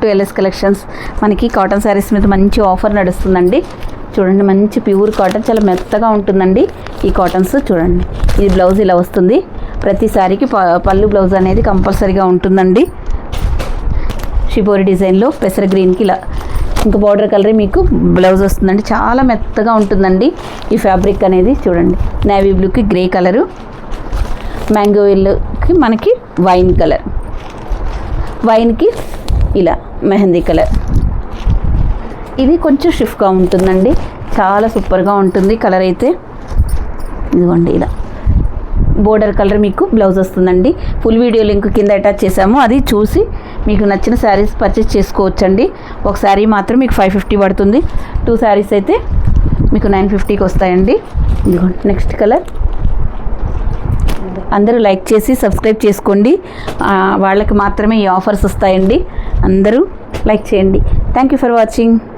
To L S collections. మనకి cotton sarees మీద మంచి ఆఫర్ నడుస్తుందండి. చూడండి, మంచి ప్యూర్ కాటన్, చాలా మెత్తగా ఉంటుందండి ఈ కాటన్స్. చూడండి, ఇది బ్లౌజ్ ఇలా వస్తుంది. ప్రతి శారీకి పళ్ళు బ్లౌజ్ అనేది కంపల్సరీగా ఉంటుందండి. షిబోరి డిజైన్లో పెసర గ్రీన్కి ఇలా ఇంకా బార్డర్ కలరే మీకు బ్లౌజ్ వస్తుందండి. చాలా మెత్తగా ఉంటుందండి ఈ ఫ్యాబ్రిక్ అనేది. చూడండి, నేవీ బ్లూకి గ్రే కలరు, మ్యాంగో ఎల్లోకి మనకి వైన్ కలర్, వైన్కి ఇలా మెహందీ కలర్. ఇది కొంచెం షిఫ్ట్గా ఉంటుందండి, చాలా సూపర్గా ఉంటుంది కలర్ అయితే. ఇదిగోండి, ఇలా బోర్డర్ కలర్ మీకు బ్లౌజ్ వస్తుందండి. ఫుల్ వీడియో లింక్ కింద అటాచ్ చేసాము, అది చూసి మీకు నచ్చిన శారీస్ పర్చేస్ చేసుకోవచ్చండి. ఒక శారీ మాత్రం మీకు 550 పడుతుంది, 2 శారీస్ అయితే మీకు 950కి వస్తాయండి. ఇదిగోండి నెక్స్ట్ కలర్. అందరూ లైక్ చేసి సబ్స్క్రైబ్ చేసుకోండి, వాళ్ళకి మాత్రమే ఈ ఆఫర్స్ వస్తాయండి. అందరూ లైక్ చేయండి. Thank you for watching.